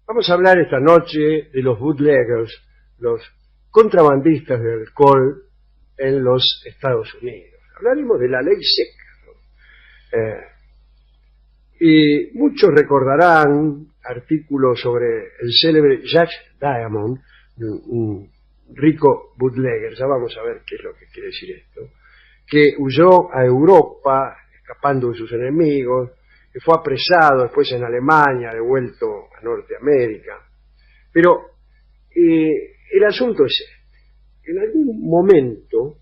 Vamos a hablar esta noche de los bootleggers, los contrabandistas de alcohol en los Estados Unidos. Hablaremos de la ley seca, ¿no? Y muchos recordarán artículos sobre el célebre Jack Diamond, un rico bootlegger, ya vamos a ver qué es lo que quiere decir esto, que huyó a Europa escapando de sus enemigos, que fue apresado después en Alemania, devuelto a Norteamérica. Pero el asunto es este. En algún momento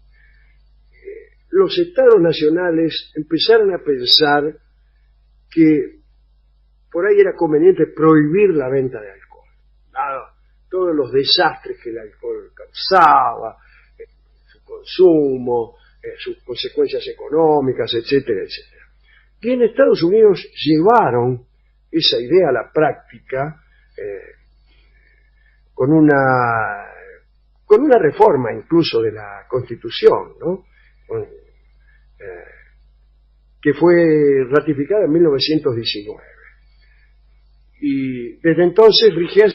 los estados nacionales empezaron a pensar que por ahí era conveniente prohibir la venta de alcohol, dado todos los desastres que el alcohol causaba, su consumo, sus consecuencias económicas, etcétera, etcétera. Y en Estados Unidos llevaron esa idea a la práctica con una reforma incluso de la Constitución, ¿no? Que fue ratificada en 1919. Y desde entonces rigió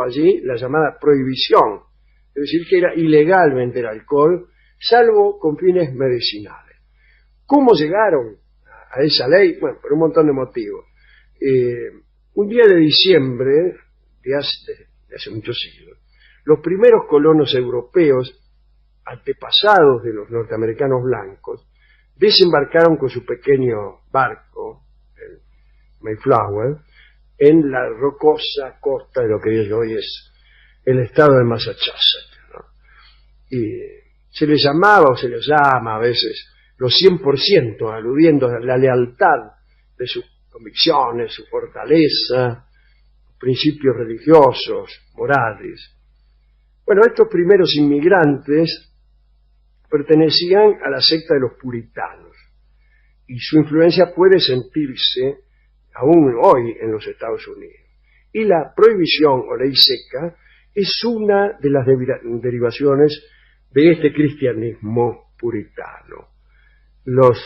allí la llamada prohibición, es decir, que era ilegal vender alcohol, salvo con fines medicinales. ¿Cómo llegaron a esa ley? Bueno, por un montón de motivos. Un día de diciembre de hace muchos siglos, los primeros colonos europeos, antepasados de los norteamericanos blancos, desembarcaron con su pequeño barco, el Mayflower, en la rocosa costa de lo que hoy es el estado de Massachusetts, ¿no? Y se les llamaba o se les llama a veces los 100%, aludiendo a la lealtad de sus convicciones, su fortaleza, principios religiosos, morales. Bueno, estos primeros inmigrantes pertenecían a la secta de los puritanos y su influencia puede sentirse aún hoy en los Estados Unidos. Y la prohibición o ley seca es una de las derivaciones de este cristianismo puritano. Los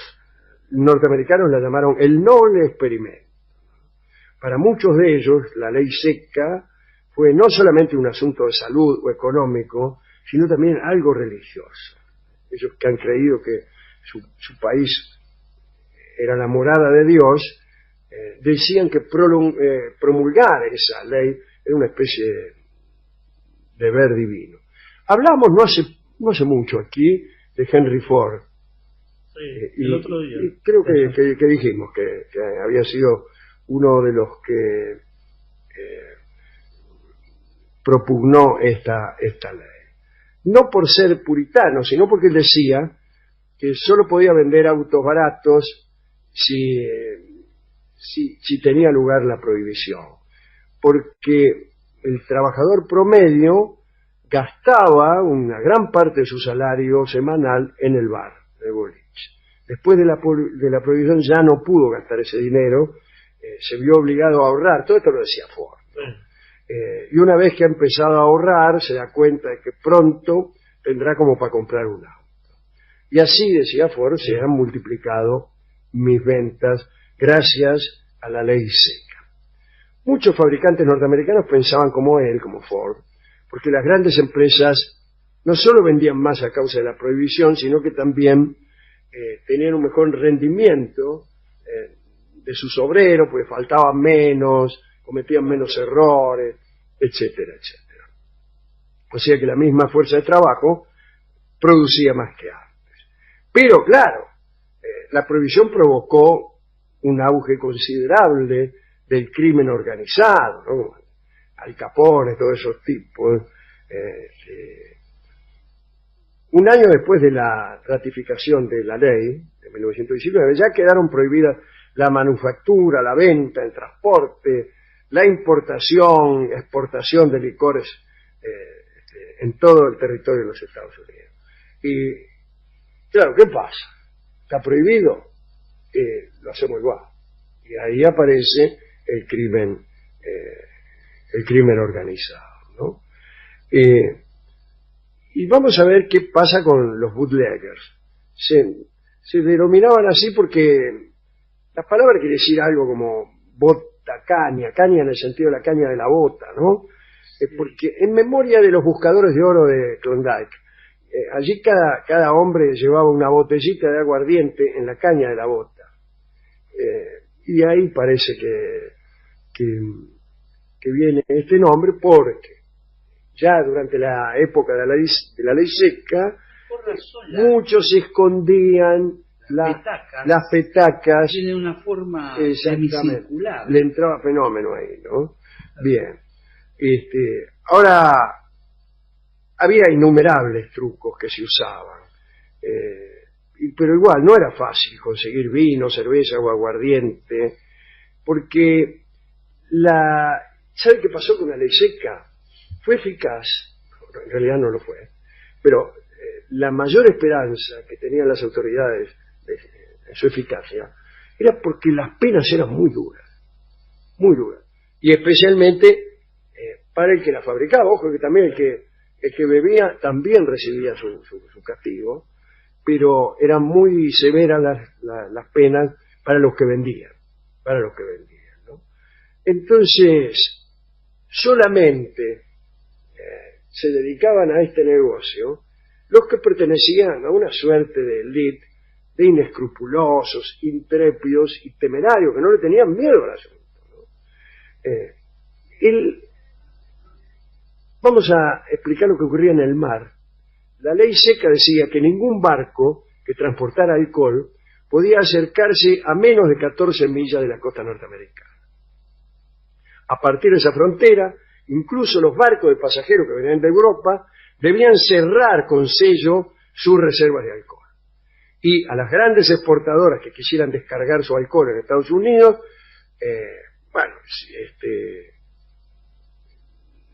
norteamericanos la llamaron el noble experimento. Para muchos de ellos, la ley seca fue no solamente un asunto de salud o económico, sino también algo religioso. Ellos que han creído que su país era la morada de Dios, decían que promulgar esa ley era una especie de deber divino. Hablamos no hace mucho aquí de Henry Ford. Sí, el otro día. Y creo que dijimos que había sido uno de los que propugnó esta ley. No por ser puritano, sino porque él decía que solo podía vender autos baratos si tenía lugar la prohibición. Porque el trabajador promedio gastaba una gran parte de su salario semanal en el bar, en el boliche. Después de la prohibición ya no pudo gastar ese dinero, se vio obligado a ahorrar. Todo esto lo decía Ford, ¿no? Y una vez que ha empezado a ahorrar, se da cuenta de que pronto tendrá como para comprar un auto. Y así, decía Ford, se han multiplicado mis ventas gracias a la ley seca. Muchos fabricantes norteamericanos pensaban como él, como Ford, porque las grandes empresas no solo vendían más a causa de la prohibición, sino que también tenían un mejor rendimiento de sus obreros, porque faltaban menos, cometían menos errores, etcétera, etcétera. O sea que la misma fuerza de trabajo producía más que antes. Pero claro, la prohibición provocó un auge considerable del crimen organizado, ¿no? Al Capone, todos esos tipos. Un año después de la ratificación de la ley, de 1919, ya quedaron prohibidas la manufactura, la venta, el transporte, la importación, exportación de licores en todo el territorio de los Estados Unidos. Y, claro, ¿qué pasa? ¿Está prohibido? Lo hacemos igual. Y ahí aparece el crimen organizado, ¿no? Y vamos a ver qué pasa con los bootleggers. Se denominaban así porque la palabra quiere decir algo como bota, caña en el sentido de la caña de la bota, ¿no? Porque en memoria de los buscadores de oro de Klondike, allí cada hombre llevaba una botellita de aguardiente en la caña de la bota. Y de ahí parece que viene este nombre, porque ya durante la época de la ley seca, muchos escondían las petacas. Tiene una forma semicircular. Le entraba fenómeno ahí, ¿no? Bien. Ahora, había innumerables trucos que se usaban, pero igual no era fácil conseguir vino, cerveza o aguardiente, porque ¿sabe qué pasó con la ley seca? Fue eficaz, en realidad no lo fue, pero la mayor esperanza que tenían las autoridades de su eficacia era porque las penas eran muy duras, y especialmente para el que la fabricaba. Ojo que también el que bebía también recibía su castigo, pero eran muy severas las penas para los que vendían, ¿no? Entonces, solamente se dedicaban a este negocio los que pertenecían a una suerte de élite de inescrupulosos, intrépidos y temerarios, que no le tenían miedo al asunto, ¿no? Vamos a explicar lo que ocurría en el mar. La ley seca decía que ningún barco que transportara alcohol podía acercarse a menos de 14 millas de la costa norteamericana. A partir de esa frontera, incluso los barcos de pasajeros que venían de Europa debían cerrar con sello sus reservas de alcohol. Y a las grandes exportadoras que quisieran descargar su alcohol en Estados Unidos,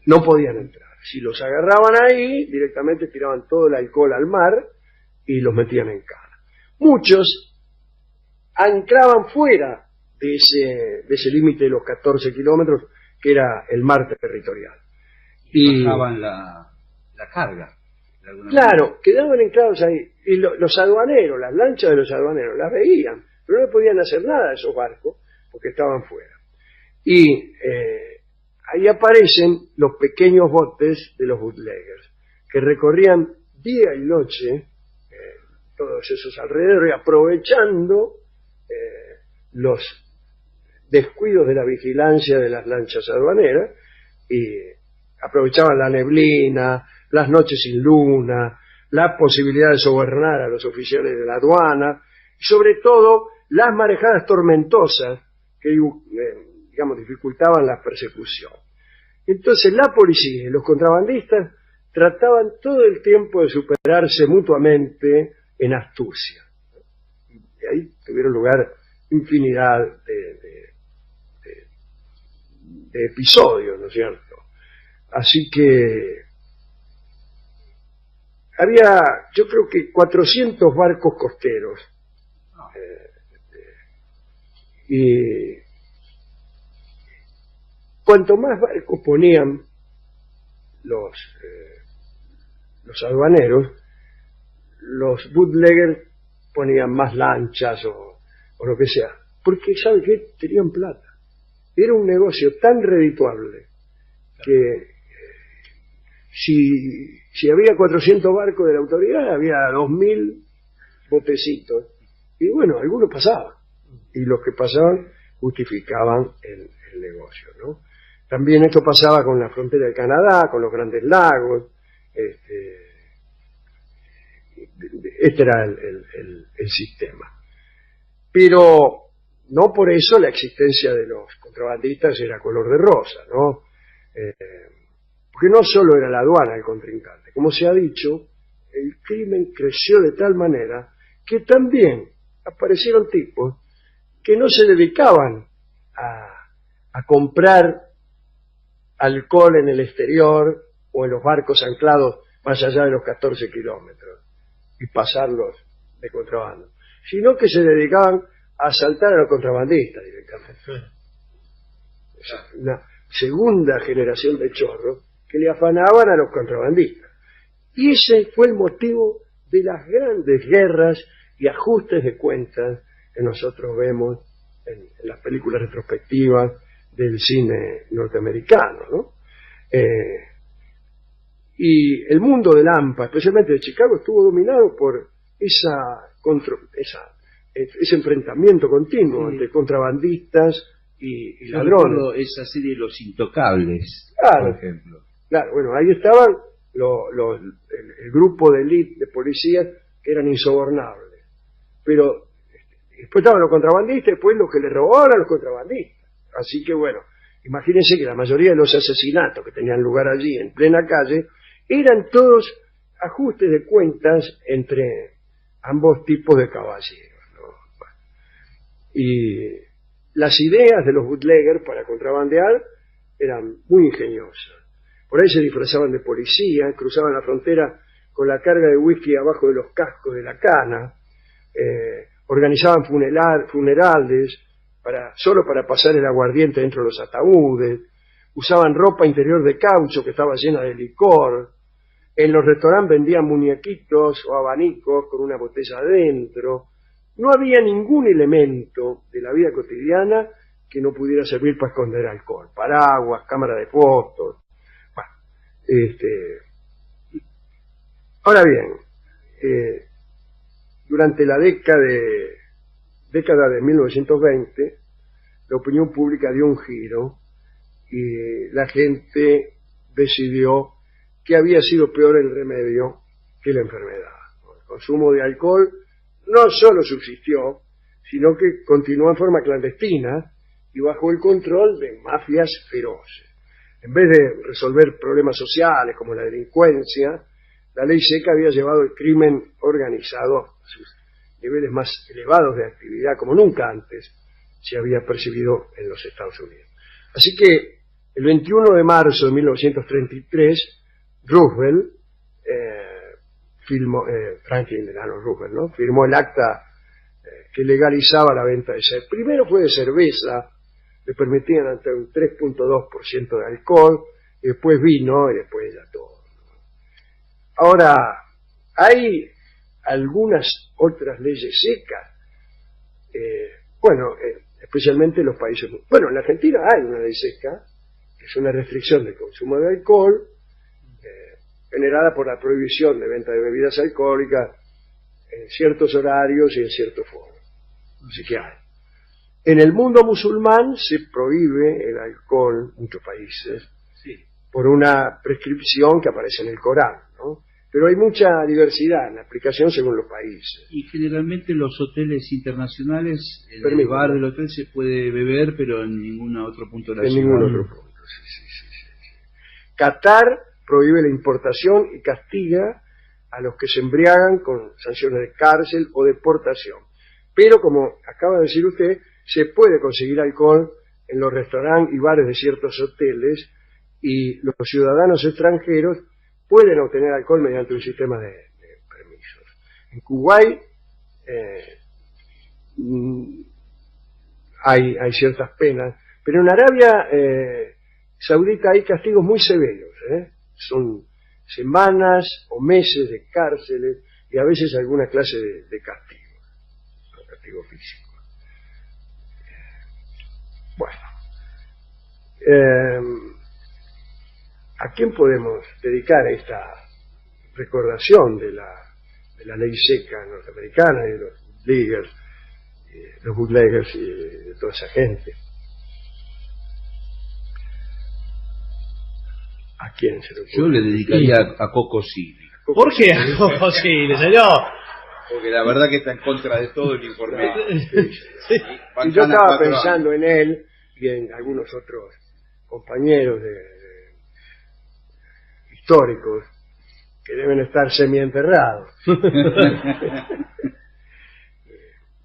no podían entrar. Si los agarraban ahí, directamente tiraban todo el alcohol al mar y los metían en cana. Muchos anclaban fuera de ese límite de los 14 kilómetros, que era el mar territorial. Y bajaban la carga. Claro, quedaban anclados ahí. Y los aduaneros, las lanchas de los aduaneros, las veían, pero no podían hacer nada de esos barcos porque estaban fuera. Y ahí aparecen los pequeños botes de los bootleggers, que recorrían día y noche todos esos alrededores, aprovechando los descuidos de la vigilancia de las lanchas aduaneras, y aprovechaban la neblina, las noches sin luna, la posibilidad de sobornar a los oficiales de la aduana, y sobre todo las marejadas tormentosas que dificultaban la persecución. Entonces la policía y los contrabandistas trataban todo el tiempo de superarse mutuamente en astucia. Y ahí tuvieron lugar infinidad de episodios, ¿no es cierto? Así que había, yo creo que 400 barcos costeros, y cuanto más barcos ponían los aduaneros, los bootleggers ponían más lanchas o lo que sea, porque ¿sabe qué? Tenían plata. Era un negocio tan redituable que si había 400 barcos de la autoridad, había 2000 botecitos, y bueno, algunos pasaban, y los que pasaban justificaban el negocio, ¿no? También esto pasaba con la frontera de Canadá, con los Grandes Lagos. Este era el sistema. Pero no por eso la existencia de los contrabandistas era color de rosa, ¿no? Porque no solo era la aduana el contrincante. Como se ha dicho, el crimen creció de tal manera que también aparecieron tipos que no se dedicaban a comprar alcohol en el exterior o en los barcos anclados más allá de los 14 kilómetros y pasarlos de contrabando, sino que se dedicaban a asaltar a los contrabandistas directamente. Una segunda generación de chorros que le afanaban a los contrabandistas. Y ese fue el motivo de las grandes guerras y ajustes de cuentas que nosotros vemos en las películas retrospectivas del cine norteamericano, ¿no? Y el mundo del AMPA, especialmente de Chicago, estuvo dominado por ese enfrentamiento continuo entre contrabandistas y ladrones. Esa serie de Los Intocables, claro, por ejemplo. Claro, bueno, ahí estaban el grupo de élite de policías que eran insobornables. Pero después estaban los contrabandistas y después los que le robaban a los contrabandistas. Así que bueno, imagínense que la mayoría de los asesinatos que tenían lugar allí en plena calle eran todos ajustes de cuentas entre ambos tipos de caballeros, ¿no? Bueno, y las ideas de los bootleggers para contrabandear eran muy ingeniosas. Por ahí se disfrazaban de policía, cruzaban la frontera con la carga de whisky abajo de los cascos de la cana, organizaban funerales solo para pasar el aguardiente dentro de los ataúdes, usaban ropa interior de caucho que estaba llena de licor, en los restaurantes vendían muñequitos o abanicos con una botella adentro. No había ningún elemento de la vida cotidiana que no pudiera servir para esconder alcohol. Paraguas, cámara de fotos. Bueno, ahora bien, durante la década de 1920, la opinión pública dio un giro y la gente decidió que había sido peor el remedio que la enfermedad. El consumo de alcohol no solo subsistió, sino que continuó en forma clandestina y bajo el control de mafias feroces. En vez de resolver problemas sociales como la delincuencia, la ley seca había llevado el crimen organizado a sus niveles más elevados de actividad como nunca antes se había percibido en los Estados Unidos. Así que el 21 de marzo de 1933, Roosevelt, Franklin Delano Roosevelt, ¿no?, firmó el acta que legalizaba la venta de cerveza. Primero fue de cerveza, le permitían hasta un 3.2% de alcohol, y después vino y después ya todo. Ahora, hay algunas otras leyes secas, especialmente en los países... Bueno, en la Argentina hay una ley seca, que es una restricción del consumo de alcohol, generada por la prohibición de venta de bebidas alcohólicas en ciertos horarios y en ciertos foros. Así que hay. En el mundo musulmán se prohíbe el alcohol en muchos países, sí, por una prescripción que aparece en el Corán, ¿no? Pero hay mucha diversidad en la aplicación según los países. Y generalmente en los hoteles internacionales, en el bar del hotel se puede beber, pero en ningún otro punto de la ciudad. En ningún otro punto, sí. Qatar prohíbe la importación y castiga a los que se embriagan con sanciones de cárcel o deportación. Pero, como acaba de decir usted, se puede conseguir alcohol en los restaurantes y bares de ciertos hoteles, y los ciudadanos extranjeros pueden obtener alcohol mediante un sistema de permisos. En Kuwait hay ciertas penas, pero en Arabia Saudita hay castigos muy severos, son semanas o meses de cárceles y a veces alguna clase de castigo físico. Bueno, ¿a quién podemos dedicar esta recordación de la ley seca norteamericana y de los bootleggers y de toda esa gente? ¿A quién se lo ocurre? Yo le dedicaría a Coco Silly. ¿Por qué a Coco Silly, señor? Porque la verdad que está en contra de todo el informe. Sí. Y yo estaba pensando en él y en algunos otros compañeros históricos que deben estar semienterrados.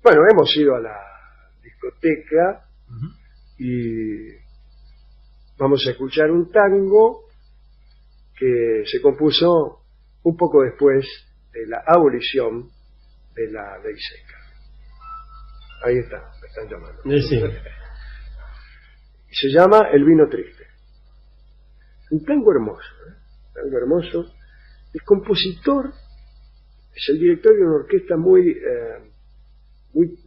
Bueno, hemos ido a la discoteca y vamos a escuchar un tango que se compuso un poco después de la abolición de la ley seca. Ahí está, me están llamando. Sí. Y se llama El vino triste. Un tango hermoso, tango hermoso. El compositor es el director de una orquesta muy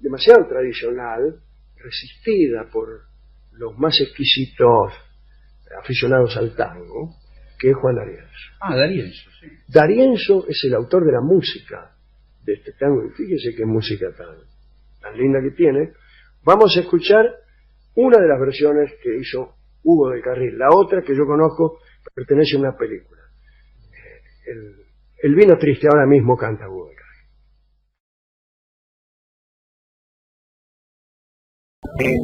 demasiado tradicional, resistida por los más exquisitos aficionados al tango, que es Juan D'Arienzo. Ah, D'Arienzo, sí. D'Arienzo es el autor de la música de este tango, y fíjese qué música tan linda que tiene. Vamos a escuchar una de las versiones que hizo Hugo del Carril. La otra que yo conozco pertenece a una película. El vino triste ahora mismo canta Hugo del Carril.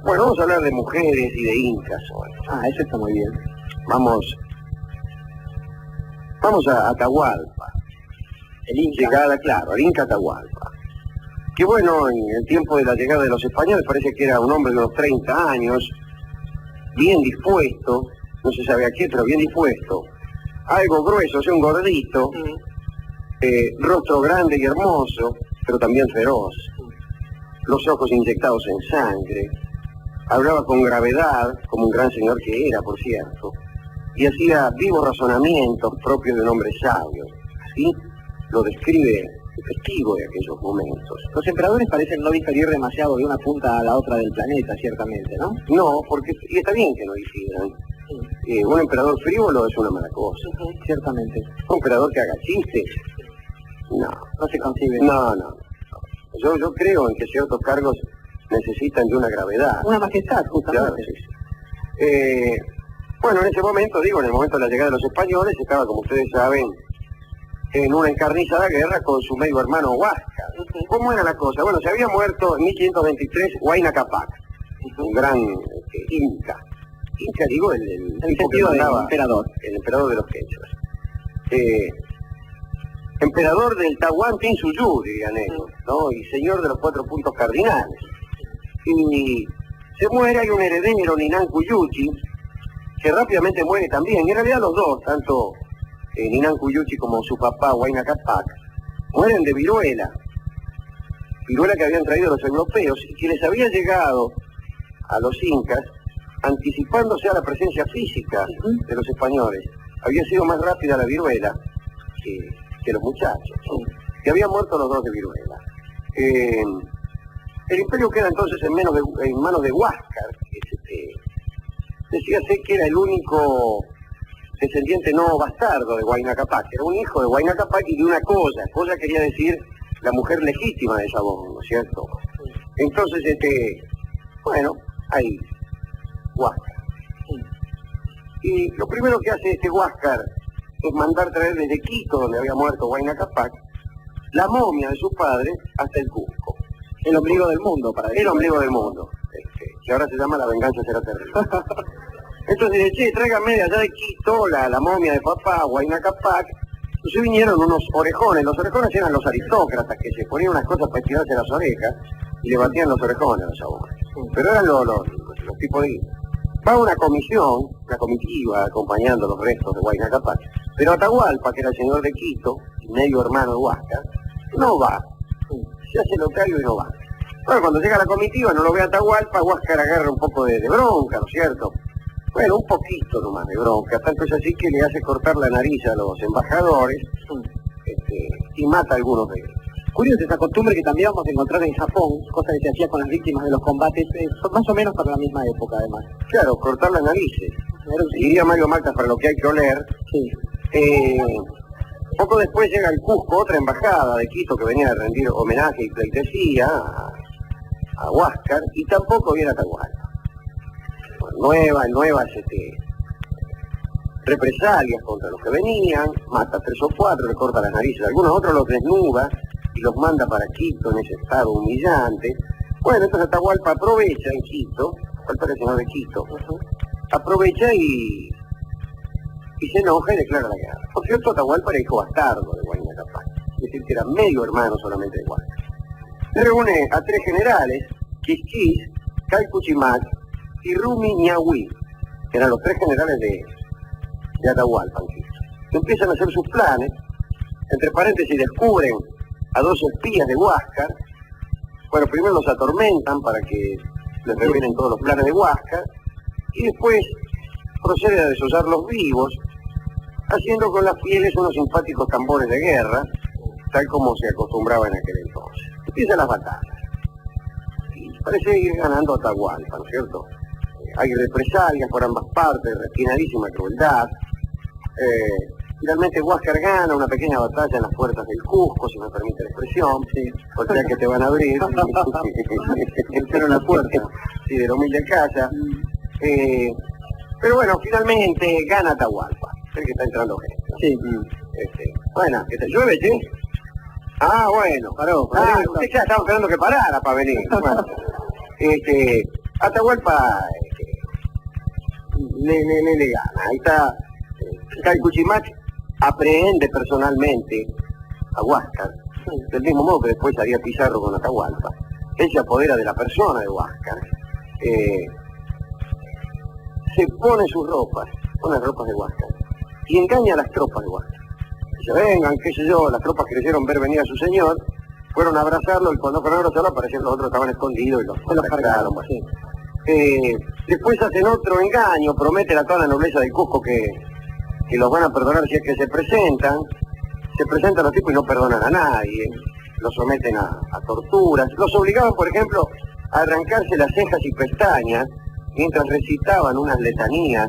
Bueno, vamos a hablar de mujeres y de incas hoy. Ah, eso está muy bien. Vamos a Atahualpa. El Inca. Llegada, claro, el Inca Atahualpa. Que bueno, en el tiempo de la llegada de los españoles parece que era un hombre de unos 30 años, bien dispuesto, no se sabe a qué, pero bien dispuesto. Algo grueso, o sea, un gordito, rostro grande y hermoso, pero también feroz. Los ojos inyectados en sangre. Hablaba con gravedad, como un gran señor que era, por cierto, y hacía vivos razonamientos propios de un hombre sabio. Así lo describe el testigo de aquellos momentos. Los emperadores parecen no diferir demasiado de una punta a la otra del planeta, ciertamente, ¿no? No, porque y está bien que no difieran. Un emperador frívolo es una mala cosa. Ciertamente. Un emperador que haga chistes, No se concibe. no. Yo creo en que ciertos cargos necesitan de una gravedad. Una majestad, justamente. Claro, sí. Bueno, en ese momento, en el momento de la llegada de los españoles, estaba, como ustedes saben, en una encarnizada guerra con su medio hermano Huáscar. ¿Cómo era la cosa? Bueno, se había muerto en 1523 Huayna Capac, un gran inca. Inca, digo, el tipo que mandaba, emperador. el emperador de los quechuas. Emperador del Tahuantinsuyu, dirían ellos, ¿no? Y señor de los 4 puntos cardinales. Y se muere, hay un heredero, Ninan Cuyuchi, que rápidamente muere también. Y en realidad los dos, tanto Ninan Cuyuchi como su papá, Huayna Capac, mueren de viruela. Viruela que habían traído los europeos y que les había llegado a los incas anticipándose a la presencia física de los españoles. Había sido más rápida la viruela que los muchachos, que habían muerto los dos de viruela. El imperio queda entonces en manos de Huáscar, que decíase que era el único descendiente no bastardo de Huayna Capac, era un hijo de Huayna Capac y de una cosa quería decir la mujer legítima de Sabón, ¿no es cierto? Entonces, bueno, ahí, Huáscar. Y lo primero que hace este Huáscar es mandar traer desde Quito, donde había muerto Huayna Capac, la momia de su padre hasta el Cusco. El ombligo del mundo, para decirlo. El ombligo del mundo, que ahora se llama La venganza será terrible. Entonces dice, che, tráigame de allá de Quito la momia de papá, Huayna Capac. Entonces vinieron unos orejones. Los orejones eran los aristócratas que se ponían unas cosas para estirarse las orejas y le batían los orejones a los abuelos. Pero eran los tipos de... Va una comisión, una comitiva acompañando los restos de Huayna Capac. Pero Atahualpa, que era el señor de Quito, y medio hermano de Huáscar, no va. Se hace locario y no va. Bueno, cuando llega la comitiva, no lo ve Atahualpa, Huáscar agarra un poco de bronca, ¿no es cierto? Bueno, un poquito nomás de bronca, tanto es así que le hace cortar la nariz a los embajadores y mata a algunos de ellos. Curiosa esa costumbre que también vamos a encontrar en Japón, cosa que se hacía con las víctimas de los combates, más o menos para la misma época además. Claro, cortar las narices. Diría Mario Malta para lo que hay que oler. Sí. Poco después llega al Cusco otra embajada de Quito que venía a rendir homenaje y pleitesía a Huáscar y tampoco viene a Atahualpa. Nuevas represalias contra los que venían, mata 3 o 4, le corta las narices, algunos otros los desnuda y los manda para Quito en ese estado humillante. Bueno, entonces Atahualpa aprovecha en Quito, Atahualpa era el señor de Quito, aprovecha y se enoja y declara la guerra. Por cierto, Atahualpa era hijo bastardo de Huayna Capac, es decir, que era medio hermano solamente de Huáscar. Se reúne a 3 generales, Quisquis, Calcuchimac y Rumi Ñahui, que eran los 3 generales de Atahualpa. Empiezan a hacer sus planes, entre paréntesis descubren a 2 espías de Huáscar. Bueno, primero los atormentan para que les revelen todos los planes de Huáscar, y después procede a desollarlos vivos, haciendo con las pieles unos simpáticos tambores de guerra, tal como se acostumbraba en aquel entonces. Empiezan las batallas. parece ir ganando Atahualpa, ¿no es cierto? Hay represalias por ambas partes, refinadísima crueldad. Finalmente Huáscar gana una pequeña batalla en las puertas del Cusco, si me permite la expresión, o sea que te van a abrir. Hicieron la puerta, sí, de la humilde casa. Pero bueno, finalmente gana Atahualpa. Sé que está entrando gente, ¿no? Sí. Bueno, ¿que te llueve, che? Ah, bueno, paró. Usted ya estaba esperando que parara para venir. Bueno, Atahualpa le gana. Ahí está. Calcuchimac aprehende personalmente a Huáscar, del mismo modo que después haría Pizarro con Atahualpa. Él se apodera de la persona de Huáscar. Se pone sus ropas, pone las ropas de Huáscar, y engaña a las tropas de Huáscar. Dice, vengan, qué sé yo, las tropas creyeron ver venir a su señor, fueron a abrazarlo, y cuando fueron a abrazarlo aparecieron los otros, estaban escondidos y los cargaron. Después hacen otro engaño, prometen a toda la nobleza del Cusco que los van a perdonar si es que se presentan los tipos y no perdonan a nadie, los someten a torturas, los obligaban, por ejemplo, a arrancarse las cejas y pestañas mientras recitaban unas letanías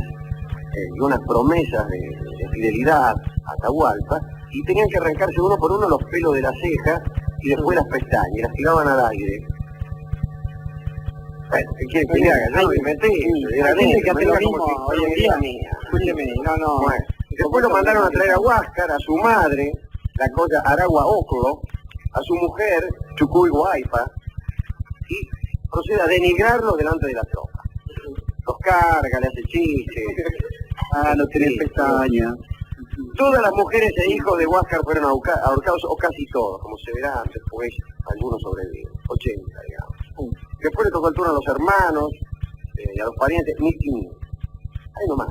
y unas promesas de fidelidad a Atahualpa, y tenían que arrancarse uno por uno los pelos de las cejas y después las pestañas, y las tiraban al aire. Bueno, ¿qué quiere que le haga? Yo lo inventé, era gente que hace lo mismo hoy en día. Escúcheme, no. Bueno, después lo mandaron a traer a Huáscar, a su madre, la cosa Aragua Oclo, a su mujer, Chucuy Guaypa, y procede a denigrarlos delante de la tropa. Los carga, le hace chistes. No tienen pestañas. Todas las mujeres e hijos de Huáscar fueron ahorcados, o casi todos, como se verá después, algunos sobreviven, 80, digamos. Después le tocó el turno a los hermanos y a los parientes, 1500. Ahí nomás.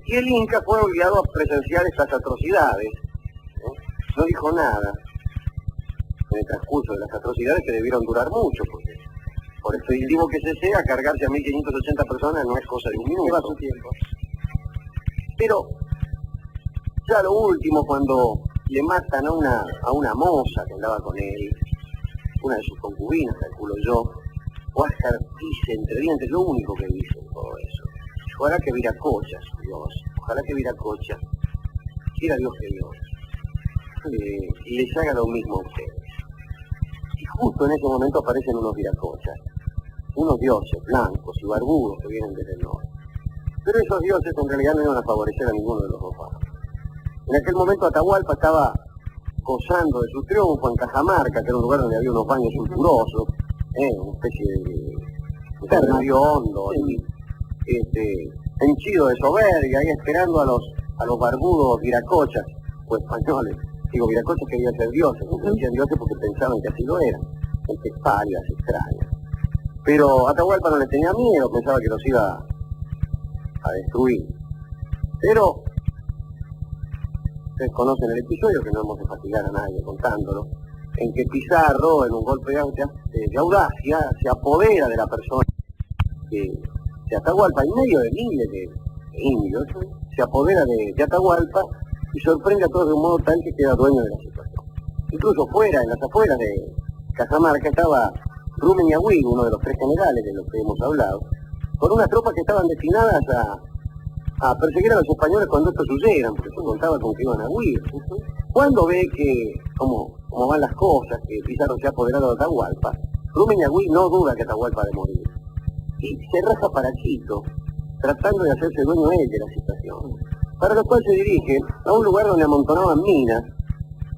Y el Inca fue obligado a presenciar estas atrocidades. No dijo nada en el transcurso de las atrocidades, que debieron durar mucho, porque por expeditivo que se sea, cargarse a 1580 personas no es cosa de un minuto. Lleva su tiempo. Pero ya lo último, cuando le matan a una moza que andaba con él, una de sus concubinas, calculo yo, Huáscar dice entre dientes, lo único que dice en todo eso: ojalá que Viracocha, Dios, ojalá que Viracocha, quiera Dios que Dios, les haga lo mismo a ustedes. Y justo en ese momento aparecen unos Viracochas, unos dioses blancos y barbudos que vienen desde el norte. Pero esos dioses en realidad no iban a favorecer a ninguno de los dos bandos. En aquel momento Atahualpa estaba gozando de su triunfo en Cajamarca, que era un lugar donde había unos baños sulfurosos, una especie de ternario hondo, henchido de soberbia, ahí esperando a los barbudos viracochas, o españoles. Digo, viracochas querían ser dioses, no decían dioses porque pensaban que así lo eran, gente pálidas, extrañas. Pero Atahualpa no les tenía miedo, pensaba que los iba a destruir. Pero ustedes conocen el episodio, que no hemos de fatigar a nadie contándolo, en que Pizarro, en un golpe de audacia, se apodera de la persona de Atahualpa, en medio de miles de indios, se apodera de Atahualpa y sorprende a todos de un modo tal que queda dueño de la situación. Incluso fuera, en las afueras de Cajamarca, estaba Rumiñahui, uno de los tres generales de los que hemos hablado, con unas tropas que estaban destinadas a perseguir a los españoles cuando estos huyeran, porque se contaba con que iban a huir. Cuando ve que, como van las cosas, que Pizarro se ha apoderado de Atahualpa, Rumiñahui no duda que Atahualpa ha de morir. Y se raja para Quito, tratando de hacerse dueño él de la situación. Para lo cual se dirige a un lugar donde amontonaban minas,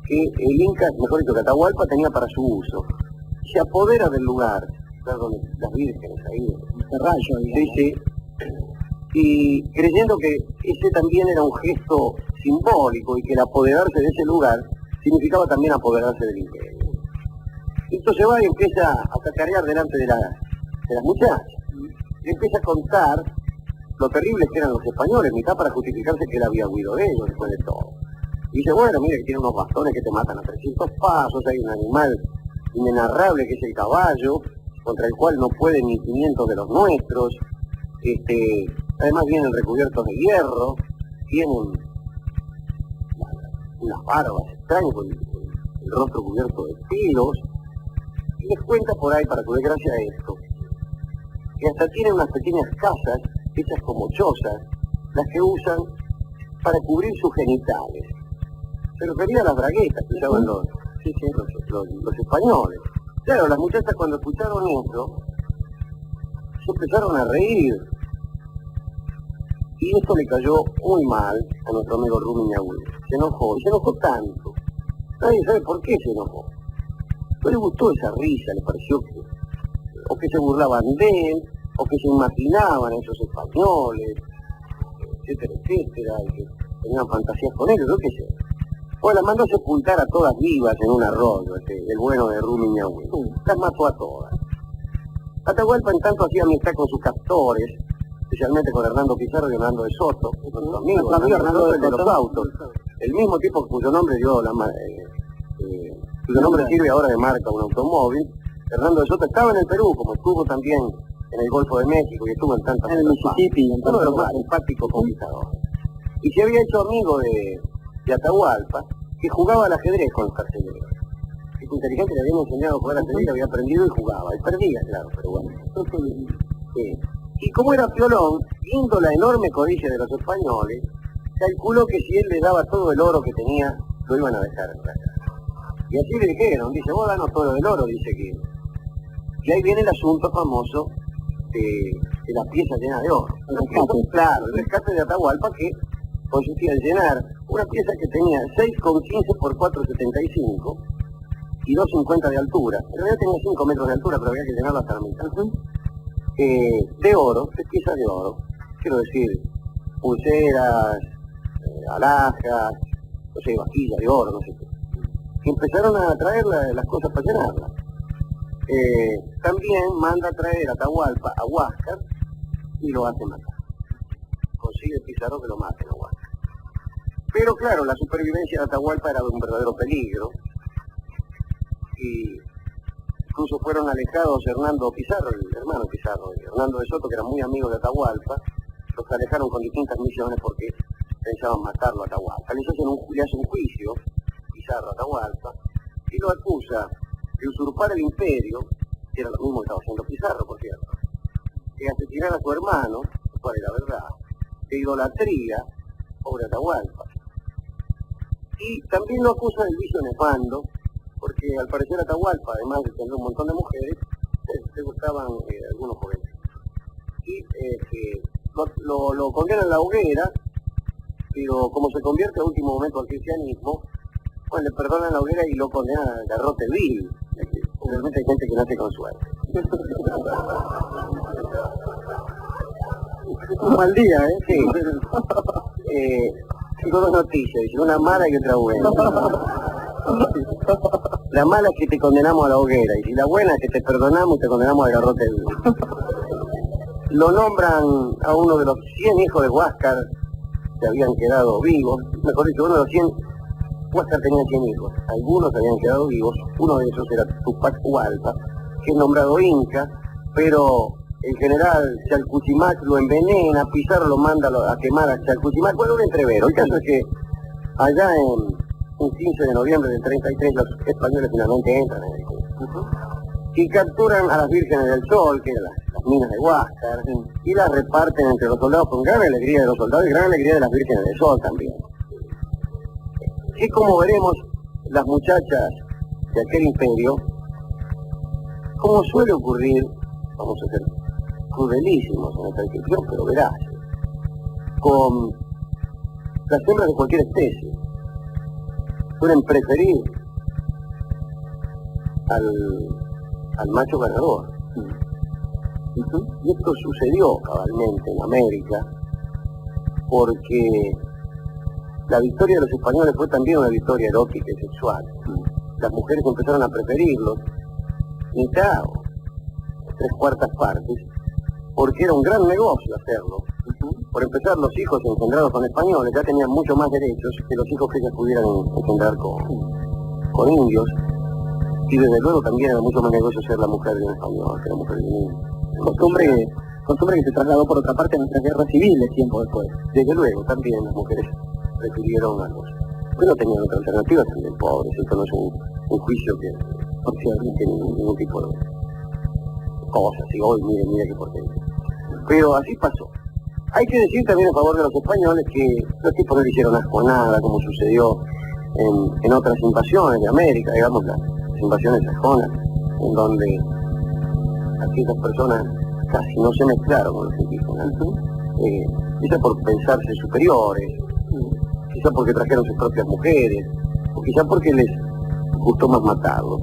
que el Inca, mejor dicho, que Atahualpa tenía para su uso. Se apodera del lugar, donde las vírgenes ahí, este rayo, dice, y creyendo que ese también era un gesto simbólico y que el apoderarse de ese lugar significaba también apoderarse del imperio. Entonces va y empieza a cacarear delante de las muchachas, y empieza a contar lo terribles que eran los españoles, mitad para justificarse que él había huido de ellos después de todo. Y dice, bueno, mire que tiene unos bastones que te matan a 300 pasos, hay un animal inenarrable que es el caballo, contra el cual no pueden ni 500 de los nuestros, además vienen recubiertos de hierro, tienen unas barbas extrañas con el rostro cubierto de pelos, Y les cuenta por ahí, para su desgracia, esto, que hasta tienen unas pequeñas casas hechas como chozas, las que usan para cubrir sus genitales. Se refería a las braguetas que usaban los españoles. Claro, las muchachas cuando escucharon eso, se empezaron a reír. Y esto le cayó muy mal a nuestro amigo Rumi Ñahui. Se enojó, y se enojó tanto. Nadie sabe por qué se enojó. No le gustó esa risa, le pareció que, o que se burlaban de él, o que se imaginaban a esos españoles, etcétera, etcétera, y que tenían fantasías con ellos, yo qué sé. Bueno, las mandó a sepultar a todas vivas en un arroyo, el bueno de Rumi Ñahui. Las mató a todas. Atahualpa en tanto hacía amistad con sus castores, especialmente con Hernando Pizarro y Hernando de Soto, con su amigo Hernando de los autos, el mismo tipo cuyo nombre dio cuyo nombre sirve ahora de marca un automóvil. Hernando de Soto estaba en el Perú, como estuvo también en el Golfo de México y estuvo en tantas... En el Mississippi. Uno de los más simpáticos conquistadores. Y se había hecho amigo de Atahualpa, que jugaba al ajedrez con los carceleros. Este inteligente le había enseñado a jugar al ajedrez, había aprendido y jugaba. Y perdía, claro, pero bueno. Y como era piolón, viendo la enorme codicia de los españoles, calculó que si él le daba todo el oro que tenía, lo iban a dejar en la casa. Y así le dijeron, dice, vos danos todo el oro, dice que... Y ahí viene el asunto famoso de la pieza llena de oro. Claro, el rescate de Atahualpa, que consistía en llenar una pieza que tenía 6,15 por 4,75 y 2,50 de altura. En realidad tenía 5 metros de altura, pero había que llenarla hasta la mitad. De oro, de piezas de oro. Quiero decir, pulseras, alhajas, no sé, vajillas de oro, no sé qué. Y empezaron a traer las cosas para llenarla. También manda a traer a Atahualpa a Huáscar y lo hace matar. Consigue Pizarro que lo maten a Huáscar. Pero claro, la supervivencia de Atahualpa era un verdadero peligro. Y incluso fueron alejados Hernando Pizarro, el hermano Pizarro, y Hernando de Soto, que era muy amigo de Atahualpa, los alejaron con distintas misiones porque pensaban matarlo a Atahualpa. Le hace un juicio, Pizarro a Atahualpa, y lo acusa de usurpar el imperio, que era lo mismo que estaba haciendo Pizarro, por cierto, de asesinar a su hermano, lo cual era verdad, de idolatría, pobre Atahualpa. Y también lo acusa del vicio nefando, porque al parecer Atahualpa, además de tener un montón de mujeres, le gustaban algunos jóvenes. Y lo condenan a la hoguera, pero como se convierte a último momento al cristianismo, bueno, le perdonan la hoguera y lo condenan al garrote vil. Realmente hay gente que nace con suerte. Un mal día, ¿eh? Sí. Tengo dos noticias, una mala y otra buena. La mala es que te condenamos a la hoguera, y la buena es que te perdonamos y te condenamos al garrote vil. Lo nombran a uno de los 100 hijos de Huáscar que habían quedado vivos, mejor dicho, uno de los 100, Huáscar tenía 100 hijos, algunos habían quedado vivos, uno de esos era Tupac Hualpa, que es nombrado Inca, pero el general Chalcuchimac lo envenena, Pizarro lo manda a quemar a Chalcuchimac, bueno, un entrevero. El caso es que allá en un 15 de noviembre del 33 los españoles finalmente entran en el Perú y capturan a las vírgenes del sol, que eran las minas de Huáscar, y las reparten entre los soldados con gran alegría de los soldados y gran alegría de las vírgenes del sol también. Y como veremos, las muchachas de aquel imperio, como suele ocurrir, vamos a ser crudelísimos en esta descripción, pero verás, con las hembras de cualquier especie, suelen preferir al macho ganador. Y esto sucedió cabalmente en América, porque la victoria de los españoles fue también una victoria erótica y sexual. Las mujeres empezaron a preferirlos, mitad o 3/4 partes, porque era un gran negocio hacerlo. Por empezar, los hijos engendrados con españoles ya tenían mucho más derechos que los hijos que ellas pudieran engendrar con indios, y desde luego también era mucho más negocio ser la mujer de un español que la mujer de un indio. Costumbre que se trasladó por otra parte en nuestras guerras civiles tiempo después. Desde luego, también las mujeres prefirieron a los que no tenían otra alternativa, también pobres. Esto no es un juicio que parcialmente ningún tipo de cosas, y hoy mire qué porquería. Pero así pasó. Hay que decir también a favor de los españoles que los tipos no le hicieron asco a nada, como sucedió en otras invasiones de América, digamos, las invasiones sajonas, en donde aquellas personas casi no se mezclaron con los indígenas, quizá por pensarse superiores, quizá porque trajeron sus propias mujeres, o quizá porque les gustó más matarlos,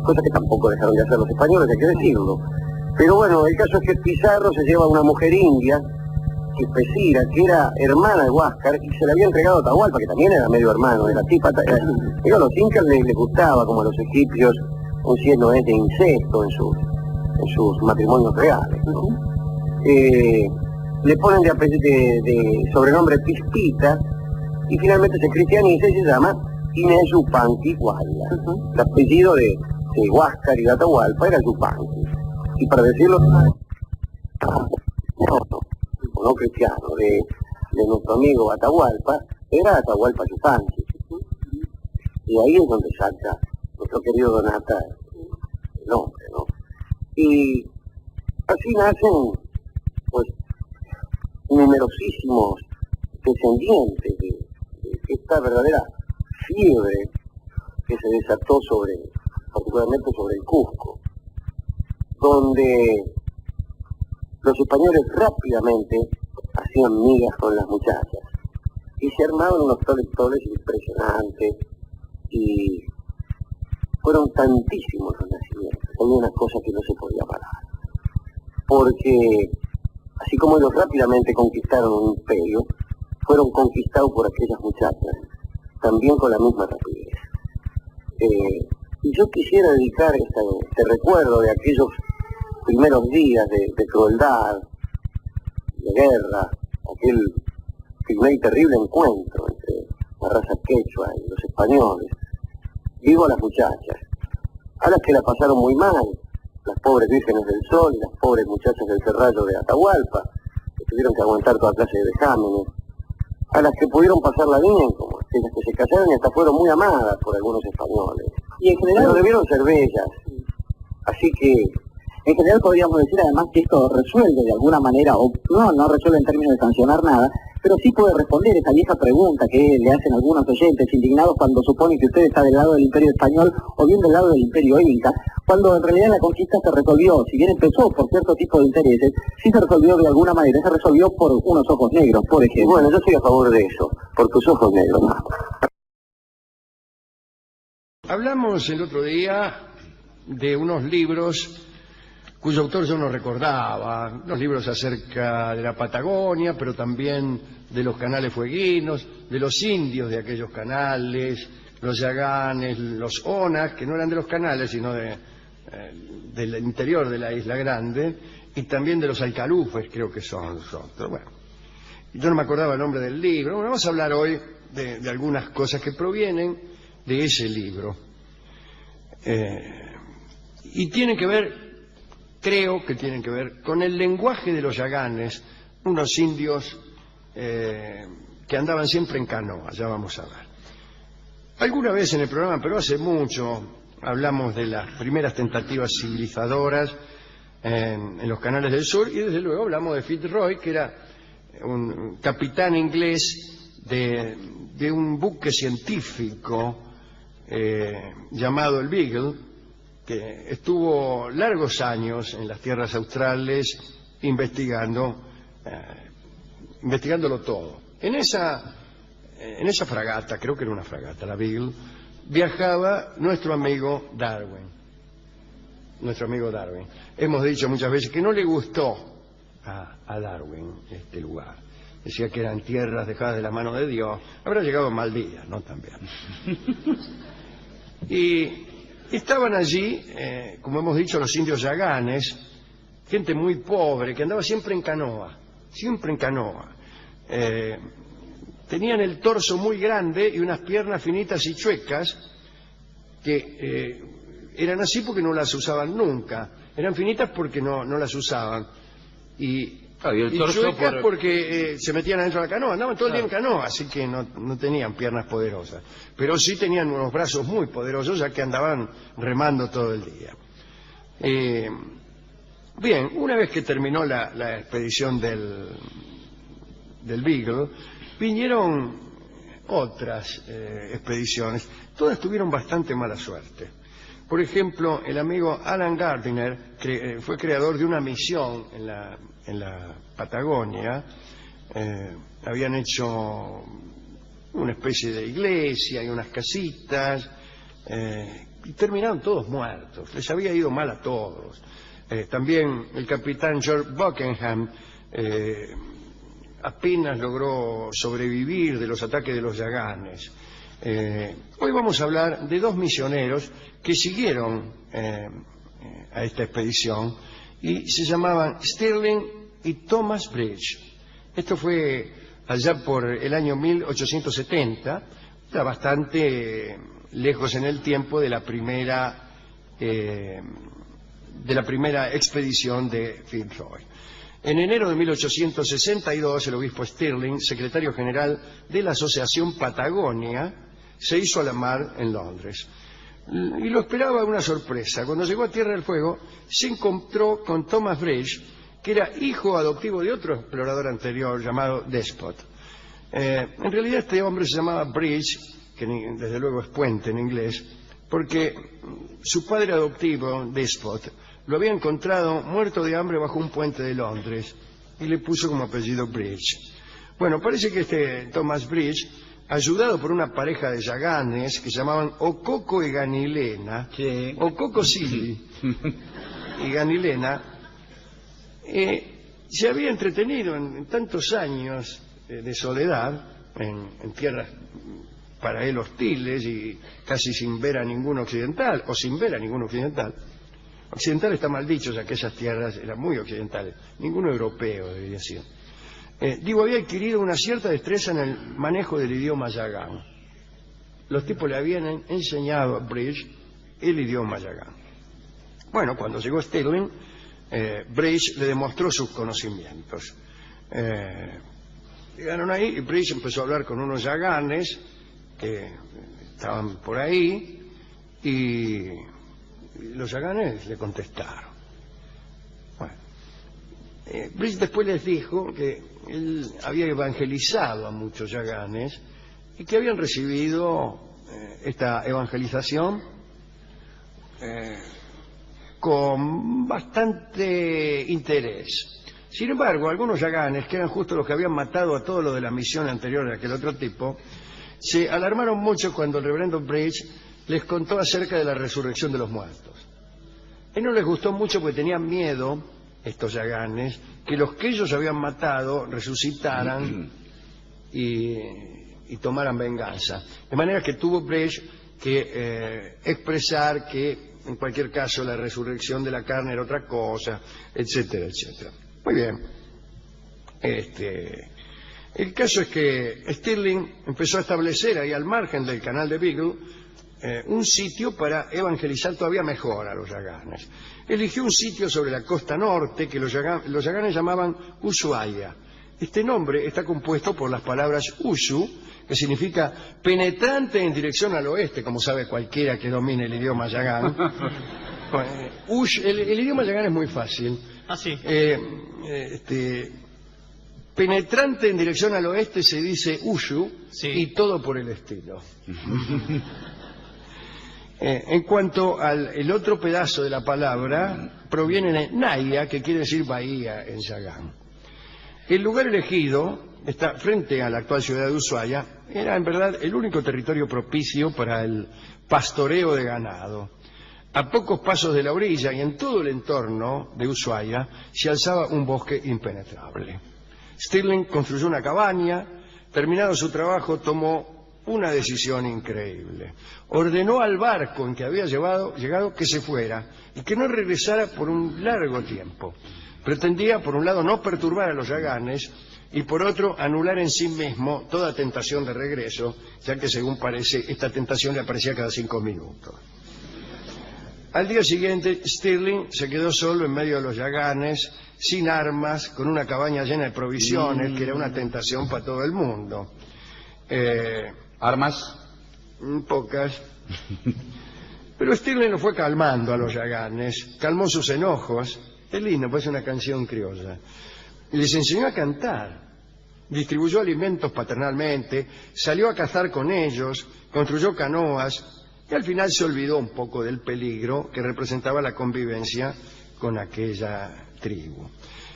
cosa que tampoco dejaron de hacer los españoles, hay que decirlo. Pero bueno, el caso es que Pizarro se lleva a una mujer india, Pesira, que era hermana de Huáscar, y se la había entregado a Atahualpa, que también era medio hermano de la tipa. Digo, a los incas les gustaba, como a los egipcios, un cielo de incesto en sus matrimonios reales, ¿no? Le ponen de sobrenombre Pispita, y finalmente se cristianiza y se llama Inés Yupanqui Guala. El apellido de Huáscar y de Atahualpa era Yupanqui. Y para decirlo no cristiano, de nuestro amigo Atahualpa, era Atahualpa Yupanqui. Y ahí es donde salta nuestro querido Donata el nombre, ¿no? Y así nacen, pues, numerosísimos descendientes de esta verdadera fiebre que se desató particularmente sobre el Cusco, donde los españoles rápidamente hacían migas con las muchachas y se armaban unos toles impresionantes, y fueron tantísimos los nacimientos, había una cosa que no se podía parar, porque así como ellos rápidamente conquistaron un imperio, fueron conquistados por aquellas muchachas también con la misma rapidez. Y yo quisiera dedicar este recuerdo de aquellos primeros días de crueldad, de guerra, aquel primer y terrible encuentro entre la raza quechua y los españoles. Digo a las muchachas, a las que la pasaron muy mal, las pobres vírgenes del sol y las pobres muchachas del Serrallo de Atahualpa, que tuvieron que aguantar toda clase de vejámenes, a las que pudieron pasarla bien, como aquellas que se casaron y hasta fueron muy amadas por algunos españoles. Y en general pero debieron ser bellas, así que en general podríamos decir además que esto resuelve de alguna manera, o no resuelve en términos de sancionar nada, pero sí puede responder esa vieja pregunta que le hacen algunos oyentes indignados cuando suponen que usted está del lado del Imperio Español o bien del lado del Imperio Inca, cuando en realidad la conquista se resolvió, si bien empezó por cierto tipo de intereses, sí se resolvió de alguna manera, se resolvió por unos ojos negros, por ejemplo. Bueno, yo estoy a favor de eso, por tus ojos negros. Hablamos el otro día de unos libros cuyo autor yo no recordaba, unos libros acerca de la Patagonia, pero también de los canales fueguinos, de los indios de aquellos canales, los yaganes, los onas, que no eran de los canales, sino del interior de la Isla Grande, y también de los alcalufes, creo que son los otros. Bueno, yo no me acordaba el nombre del libro. Bueno, vamos a hablar hoy de algunas cosas que provienen de ese libro. Y tienen que ver, creo que tienen que ver con el lenguaje de los yaganes, unos indios que andaban siempre en canoa, ya vamos a ver. Alguna vez en el programa, pero hace mucho, hablamos de las primeras tentativas civilizadoras en los canales del sur, y desde luego hablamos de Fitzroy, que era un capitán inglés de un buque científico llamado el Beagle, que estuvo largos años en las tierras australes investigándolo todo. En esa fragata, creo que era una fragata, la Beagle, viajaba nuestro amigo Darwin. Hemos dicho muchas veces que no le gustó a Darwin este lugar. Decía que eran tierras dejadas de la mano de Dios. Habrá llegado en mal día, ¿no? También. Y estaban allí, como hemos dicho, los indios yaganes, gente muy pobre, que andaba siempre en canoa. Tenían el torso muy grande y unas piernas finitas y chuecas, que eran así porque no las usaban nunca. Eran finitas porque no las usaban. Y Y chuecas porque se metían adentro de la canoa, andaban todo el día en canoa, así que no tenían piernas poderosas. Pero sí tenían unos brazos muy poderosos, ya que andaban remando todo el día. Bien, una vez que terminó la expedición del Beagle, vinieron otras expediciones. Todas tuvieron bastante mala suerte. Por ejemplo, el amigo Alan Gardiner fue creador de una misión en la Patagonia. Habían hecho una especie de iglesia y unas casitas, y terminaron todos muertos. Les había ido mal a todos. También el capitán George Buckingham apenas logró sobrevivir de los ataques de los yaganes. Hoy vamos a hablar de dos misioneros que siguieron a esta expedición y se llamaban Stirling y Thomas Bridge. Esto fue allá por el año 1870, era bastante lejos en el tiempo de la primera expedición de Fitzroy. En enero de 1862, el obispo Stirling, secretario general de la Asociación Patagonia, se hizo a la mar en Londres. Y lo esperaba una sorpresa. Cuando llegó a Tierra del Fuego, se encontró con Thomas Bridge, que era hijo adoptivo de otro explorador anterior llamado Despot. En realidad este hombre se llamaba Bridge, que desde luego es puente en inglés, porque su padre adoptivo, Despot, lo había encontrado muerto de hambre bajo un puente de Londres y le puso como apellido Bridge. Bueno, parece que este Thomas Bridge, ayudado por una pareja de yaganes que se llamaban Ococo y Ganilena, sí. Ococo Silly y Ganilena, se había entretenido en tantos años de soledad en tierras para él hostiles y casi sin ver a ningún occidental, o sin ver a ningún occidental. Occidental está mal dicho, ya que esas tierras eran muy occidentales, ninguno europeo debería ser. Había adquirido una cierta destreza en el manejo del idioma yagán. Los tipos le habían enseñado a Bridge el idioma yagán. Bueno, cuando llegó Stirling, Bridge le demostró sus conocimientos. Llegaron ahí y Bridge empezó a hablar con unos yaganes que estaban por ahí y los yaganes le contestaron. Bueno, Bridge después les dijo que él había evangelizado a muchos yaganes y que habían recibido esta evangelización con bastante interés. Sin embargo, algunos yaganes, que eran justo los que habían matado a todos los de la misión anterior de aquel otro tipo, se alarmaron mucho cuando el reverendo Bridge les contó acerca de la resurrección de los muertos. No les gustó mucho porque tenían miedo, estos yaganes, que los que ellos habían matado resucitaran y tomaran venganza. De manera que tuvo Bridge que expresar que, en cualquier caso, la resurrección de la carne era otra cosa, etcétera, etcétera. Muy bien. El caso es que Stirling empezó a establecer ahí al margen del canal de Beagle un sitio para evangelizar todavía mejor a los yaganes. Eligió un sitio sobre la costa norte que los yaganes llamaban Ushuaia. Este nombre está compuesto por las palabras Ushu, que significa penetrante en dirección al oeste, como sabe cualquiera que domine el idioma yagán. El idioma yagán es muy fácil. Ah, sí. Penetrante en dirección al oeste se dice Ushu, sí. Y todo por el estilo. En cuanto al otro pedazo de la palabra, proviene de Naya, que quiere decir bahía en yagán. El lugar elegido está frente a la actual ciudad de Ushuaia. Era en verdad el único territorio propicio para el pastoreo de ganado. A pocos pasos de la orilla y en todo el entorno de Ushuaia se alzaba un bosque impenetrable. Stirling construyó una cabaña. Terminado su trabajo, tomó una decisión increíble. Ordenó al barco en que había llegado que se fuera y que no regresara por un largo tiempo. Pretendía, por un lado, no perturbar a los yaganes y, por otro, anular en sí mismo toda tentación de regreso, ya que, según parece, esta tentación le aparecía cada 5 minutos. Al día siguiente, Stirling se quedó solo en medio de los yaganes, sin armas, con una cabaña llena de provisiones, que era una tentación para todo el mundo. ¿Armas? Pocas. Pero Stirling lo fue calmando a los yaganes, calmó sus enojos. Es lindo, pues una canción criolla. Y les enseñó a cantar. Distribuyó alimentos paternalmente, salió a cazar con ellos, construyó canoas, y al final se olvidó un poco del peligro que representaba la convivencia con aquella tribu.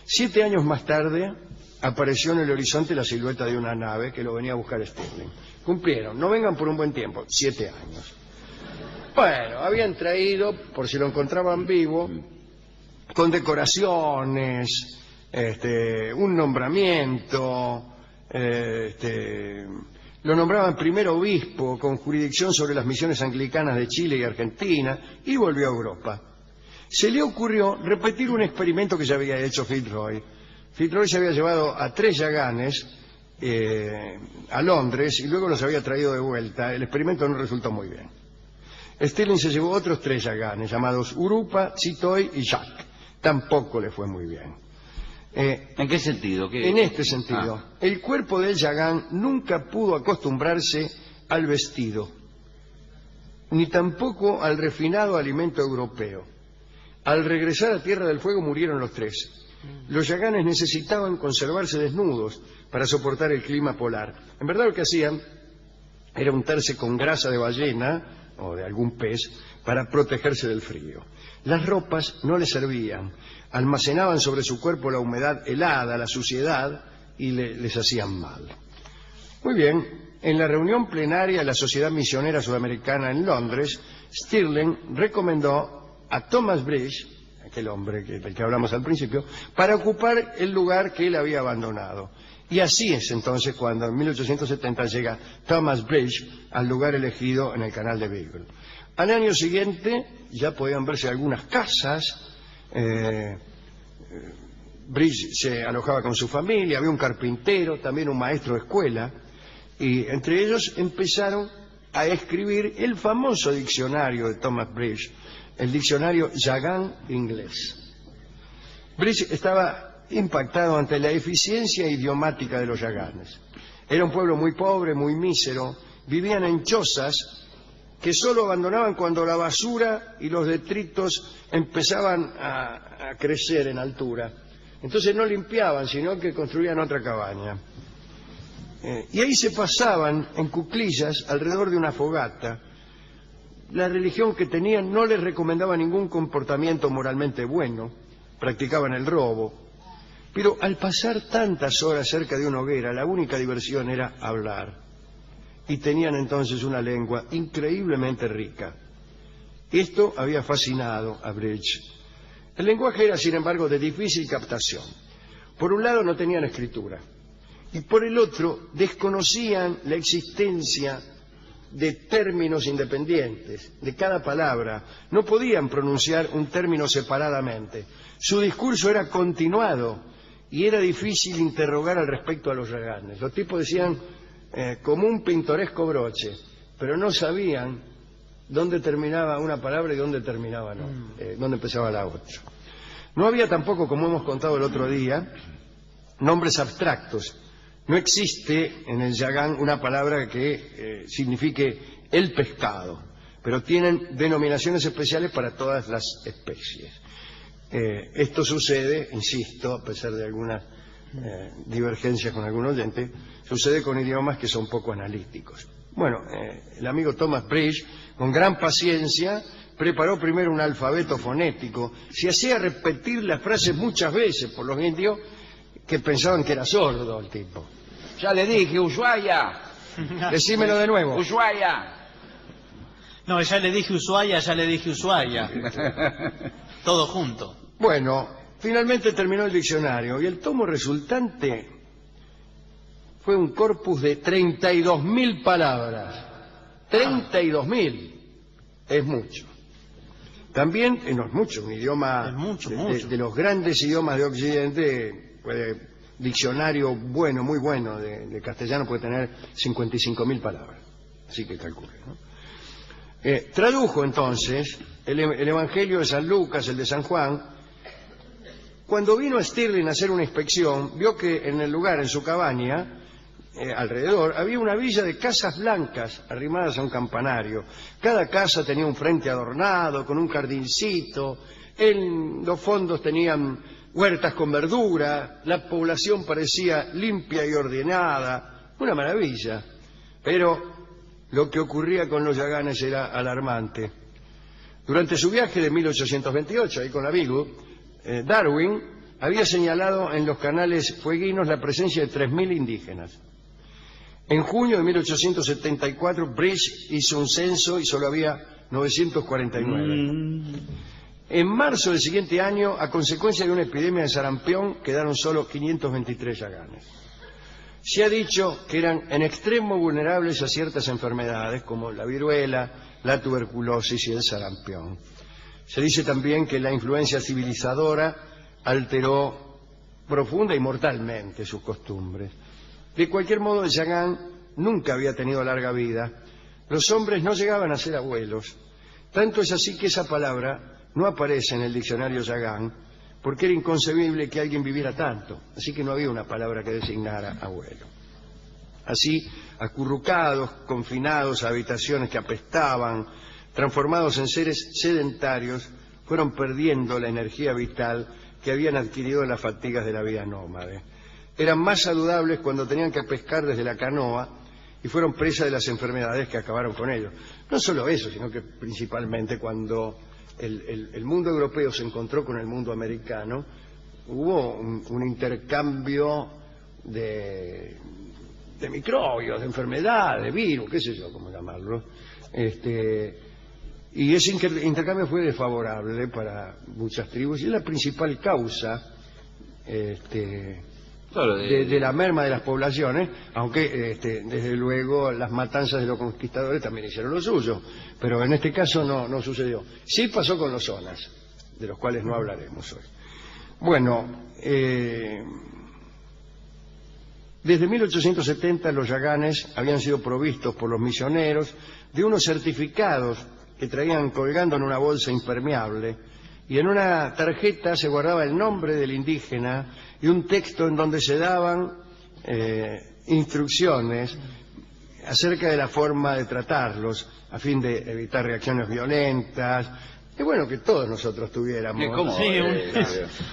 7 años más tarde apareció en el horizonte la silueta de una nave que lo venía a buscar Stirling. Cumplieron, no vengan por un buen tiempo, 7 años. Bueno, habían traído, por si lo encontraban vivo, condecoraciones, un nombramiento, lo nombraban primer obispo con jurisdicción sobre las misiones anglicanas de Chile y Argentina, y volvió a Europa. Se le ocurrió repetir un experimento que ya había hecho Fitzroy. Fitzroy se había llevado a 3 yaganes a Londres y luego los había traído de vuelta. El experimento no resultó muy bien. Stirling se llevó otros 3 yaganes llamados Urupa, Chitoy y Jack. Tampoco le fue muy bien. ¿En qué sentido? En este sentido. El cuerpo del yagán nunca pudo acostumbrarse al vestido, ni tampoco al refinado alimento europeo. Al regresar a Tierra del Fuego murieron los 3. Los yaganes necesitaban conservarse desnudos para soportar el clima polar. En verdad lo que hacían era untarse con grasa de ballena o de algún pez para protegerse del frío. Las ropas no les servían, almacenaban sobre su cuerpo la humedad helada, la suciedad, y les hacían mal. Muy bien, en la reunión plenaria de la Sociedad Misionera Sudamericana en Londres, Stirling recomendó a Thomas Bridge, aquel hombre del que hablamos al principio, para ocupar el lugar que él había abandonado. Y así es entonces cuando en 1870 llega Thomas Bridge al lugar elegido en el canal de Beagle. Al año siguiente ya podían verse algunas casas. Bridge se alojaba con su familia, había un carpintero, también un maestro de escuela, y entre ellos empezaron a escribir el famoso diccionario de Thomas Bridge, el diccionario Yagán inglés. Bridge estaba impactado ante la eficiencia idiomática de los yaganes. Era un pueblo muy pobre, muy mísero, vivían en chozas que solo abandonaban cuando la basura y los detritos empezaban a crecer en altura. Entonces no limpiaban, sino que construían otra cabaña. Y ahí se pasaban en cuclillas alrededor de una fogata. La religión que tenían no les recomendaba ningún comportamiento moralmente bueno, practicaban el robo. Pero al pasar tantas horas cerca de una hoguera, la única diversión era hablar. Y tenían entonces una lengua increíblemente rica. Esto había fascinado a Bridge. El lenguaje era, sin embargo, de difícil captación. Por un lado, no tenían escritura, y por el otro, desconocían la existencia de términos independientes, de cada palabra. No podían pronunciar un término separadamente. Su discurso era continuado, y era difícil interrogar al respecto a los yaganes. Los tipos decían como un pintoresco broche, pero no sabían dónde terminaba una palabra y dónde terminaba dónde empezaba la otra. No había tampoco, como hemos contado el otro día, nombres abstractos. No existe en el yagán una palabra que signifique el pescado, pero tienen denominaciones especiales para todas las especies. Esto sucede, insisto, a pesar de algunas divergencias con algún oyente, sucede con idiomas que son poco analíticos. Bueno, el amigo Thomas Bridge, con gran paciencia, preparó primero un alfabeto fonético. Se hacía repetir las frases muchas veces por los indios que pensaban que era sordo el tipo. Ya le dije, Ushuaia. Decímelo de nuevo. Ushuaia. No, ya le dije Ushuaia, Todo junto. Bueno, finalmente terminó el diccionario y el tomo resultante fue un corpus de 32.000 palabras. 32.000. Es mucho. También, no es mucho, un idioma mucho. De los grandes idiomas de Occidente, diccionario bueno, muy bueno de castellano puede tener 55.000 palabras. Así que calcule, ¿no? Tradujo entonces el Evangelio de San Lucas, el de San Juan, cuando vino Stirling a hacer una inspección, vio que en el lugar, en su cabaña, alrededor, había una villa de casas blancas arrimadas a un campanario. Cada casa tenía un frente adornado, con un jardincito, en los fondos tenían huertas con verdura, la población parecía limpia y ordenada, una maravilla. Pero lo que ocurría con los Yaganes era alarmante. Durante su viaje de 1828, ahí con la Beagle, Darwin había señalado en los canales fueguinos la presencia de 3.000 indígenas. En junio de 1874, Bridge hizo un censo y solo había 949. En marzo del siguiente año, a consecuencia de una epidemia de sarampión, quedaron solo 523 Yaganes. Se ha dicho que eran en extremo vulnerables a ciertas enfermedades como la viruela, la tuberculosis y el sarampión. Se dice también que la influencia civilizadora alteró profunda y mortalmente sus costumbres. De cualquier modo, el Yagán nunca había tenido larga vida. Los hombres no llegaban a ser abuelos. Tanto es así que esa palabra no aparece en el diccionario Yagán, porque era inconcebible que alguien viviera tanto. Así que no había una palabra que designara abuelo. Así, acurrucados, confinados a habitaciones que apestaban, transformados en seres sedentarios, fueron perdiendo la energía vital que habían adquirido en las fatigas de la vida nómade. Eran más saludables cuando tenían que pescar desde la canoa y fueron presa de las enfermedades que acabaron con ellos. No solo eso, sino que principalmente cuando el mundo europeo se encontró con el mundo americano, hubo un intercambio de microbios, de enfermedades, de virus, qué sé yo, cómo llamarlo. Y ese intercambio fue desfavorable para muchas tribus y es la principal causa de la merma de las poblaciones, aunque desde luego las matanzas de los conquistadores también hicieron lo suyo, pero en este caso no sucedió. Sí pasó con los zonas, de los cuales no hablaremos hoy. Bueno, desde 1870 los Yaganes habían sido provistos por los misioneros de unos certificados que traían colgando en una bolsa impermeable, y en una tarjeta se guardaba el nombre del indígena y un texto en donde se daban instrucciones acerca de la forma de tratarlos a fin de evitar reacciones violentas. Es bueno que todos nosotros tuviéramos. ¿Cómo? Sí,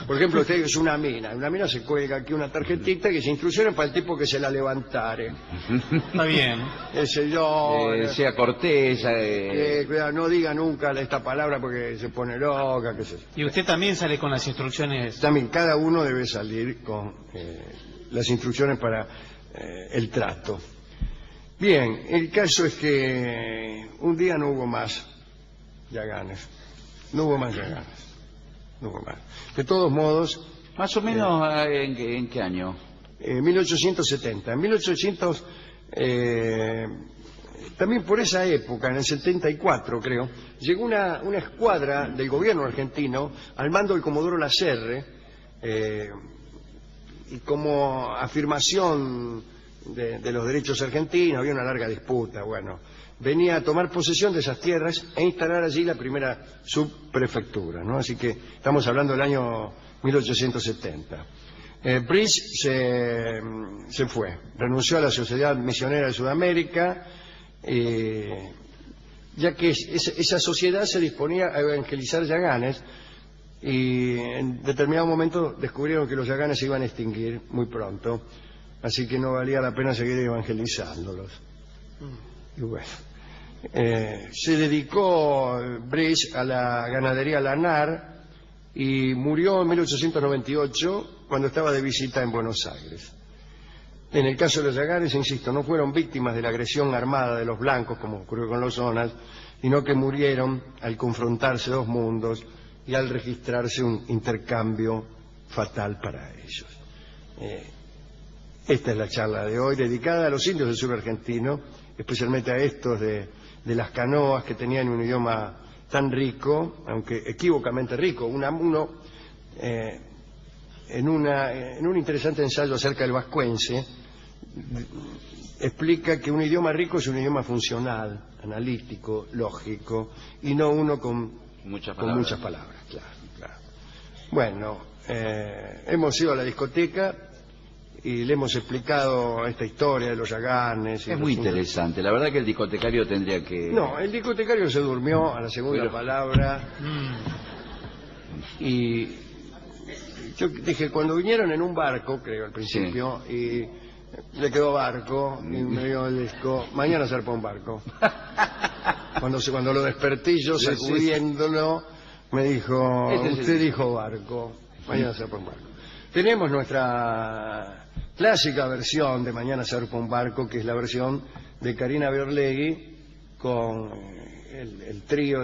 Por ejemplo, usted es una mina se cuelga aquí una tarjetita que se instrucciones para el tipo que se la levantare. Está bien. Ese yo. Sea cortés. Cuidado, no diga nunca esta palabra porque se pone loca, qué sé yo. Y usted también sale con las instrucciones. También cada uno debe salir con las instrucciones para el trato. Bien, el caso es que un día no hubo más Yaganes. No hubo más Yaganes. No hubo más. De todos modos... Más o menos, ¿en qué año? 1870. En 1800... también por esa época, en el 74 creo, llegó una escuadra del gobierno argentino al mando del comodoro Lacerre, y como afirmación de los derechos argentinos, había una larga disputa, bueno, venía a tomar posesión de esas tierras e instalar allí la primera subprefectura, ¿no? Así que estamos hablando del año 1870. Bridge se fue, renunció a la Sociedad Misionera de Sudamérica, ya que esa sociedad se disponía a evangelizar Yaganes, y en determinado momento descubrieron que los Yaganes se iban a extinguir muy pronto, así que no valía la pena seguir evangelizándolos. Y bueno, se dedicó Bridge a la ganadería lanar y murió en 1898 cuando estaba de visita en Buenos Aires. En el caso de los Yaganes, insisto, no fueron víctimas de la agresión armada de los blancos, como ocurrió con los zonas, sino que murieron al confrontarse dos mundos y al registrarse un intercambio fatal para ellos. Esta es la charla de hoy, dedicada a los indios del sur argentino, especialmente a estos de las canoas, que tenían un idioma tan rico, aunque equívocamente rico. En un interesante ensayo acerca del vascuence, explica que un idioma rico es un idioma funcional, analítico, lógico, y no uno con Muchas con palabras. muchas palabras, claro, claro. Bueno, hemos ido a la discoteca y le hemos explicado esta historia de los Yaganes. Es muy interesante. La verdad que el discotecario tendría que... No, el discotecario se durmió a la segunda Pero- palabra y yo dije, cuando vinieron en un barco, creo al principio, y le quedó barco y me dio el disco, mañana zarpa un barco. Cuando lo desperté yo Sí, sí. sacudiéndolo, me dijo, Este es usted el- dijo barco, mañana zarpa un barco. Tenemos nuestra clásica versión de Mañana zarpa un barco, que es la versión de Karina Biorlegui con el trío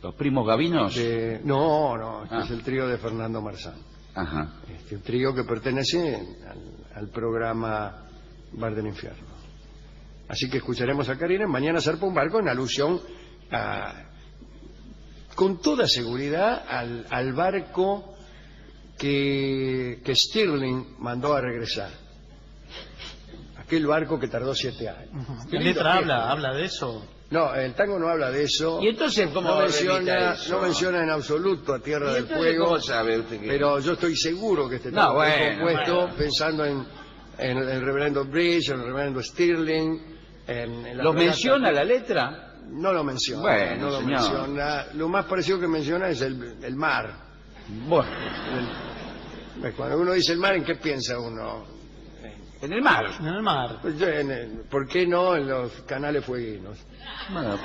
¿Los primos gavinos? no, este Ah. es el trío de Fernando Marzán. Ajá. Un trío que pertenece al programa Bar del Infierno. Así que escucharemos a Karina en Mañana zarpa un barco, en alusión con toda seguridad al barco que Stirling mandó a regresar. Aquel barco que tardó 7 años. Qué La lindo letra gesto. habla de eso. No, el tango no habla de eso. ¿Y entonces cómo no remita menciona, eso? no menciona en absoluto a Tierra ¿Y del entonces Fuego. cómo sabe usted que- Pero yo estoy seguro que este No, tango fue bueno, compuesto bueno. pensando en el reverendo Bridge, en el reverendo Stirling. En la ¿Los fragata- menciona la letra? No lo menciona. Bueno, no lo señor. menciona. Lo más parecido que menciona es el mar. Bueno, Cuando uno dice el mar, ¿en qué piensa uno? en el mar. En el mar. Pues yo ¿por qué no en los canales fueguinos? Bueno,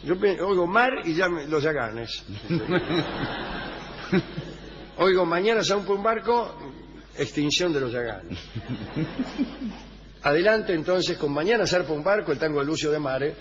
Yo oigo mar y ya los Yaganes. Oigo mañana zarpa un barco, extinción de los Yaganes. Adelante entonces con Mañana zarpa un barco, el tango de Lucio de Mare,